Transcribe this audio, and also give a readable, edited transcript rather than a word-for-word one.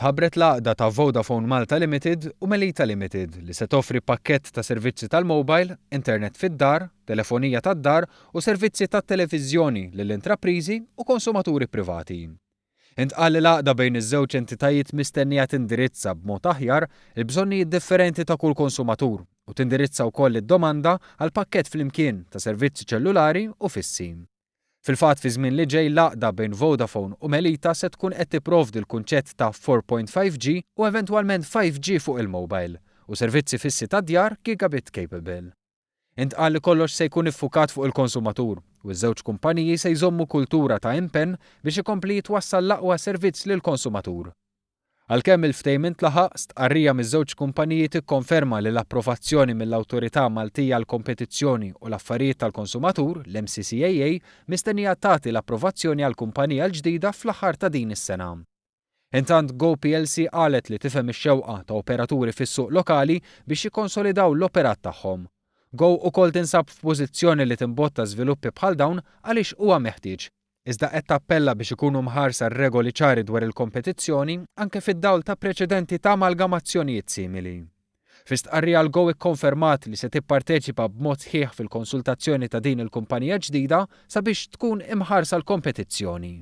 Intħabbret l-għaqda ta' Vodafone Malta Limited u Melita Limited li se toffri pakkett ta' servizzi tal-mobile, internet fid-dar, telefonija tad-dar u servizzi tat-televiżjoni lill-intrapriżi u konsumaturi privati. Intqal li l-għaqda bejn iż-żewġ entitajiet mistennija tindirizza b'mod aħjar il-bżonnijiet differenti ta' kull konsumatur u tindirizza wkoll id-domanda għal pakkett flimkien ta' servizzi ċellulari u fissi. Fil-fatt fi żmien li ġej l-għaqda bejn Vodafone u Melita se tkun qed tipprovdi l-kunċett ta' 4.5G u eventwalment 5G fuq il-mobile u servizzi fissi tad-djar gigabit capable. Intqal li kollox se jkun iffukat fuq il-konsumatur u ż-żewġ kumpaniji se jżommu kultura ta' impenn biex ikompli jitwassal l-aqwa servizz lill-konsumatur. Għalkemm il-ftehim intlaħaq, stqarrija miż-żewġ kumpaniji tikkonferma li l-approvazzjoni mill-Awtorità Maltija għall-Kompetizzjoni u l-Affarijiet tal-Konsumatur, l-MCCAA, mistennija tagħti l-approvazzjoni għall-kumpanija l-ġdida fl-aħħar ta' din is-sena. Intant Go PLC qalet li tifhem ix-xewqa ta' operaturi fis-suq lokali biex jikkonsolidaw l-operat tagħhom. Go ukoll tinsab f'pożizzjoni li timbotta żviluppi bħal dawn għaliex huwa meħtieġ. Iżda qed tappella biex ikunu mħarsa regoli ċari dwar il-kompetizzjoni anke fid-dawl ta' preċedenti ta' amalgamazzjonijiet simili. Fi stqarrija l-Go ikkonfermat li se tipparteċipa b'mod sħiħ fil-konsultazzjoni ta' din il-kumpanija ġdida sabiex tkun imħarsa l-kompetizzjoni.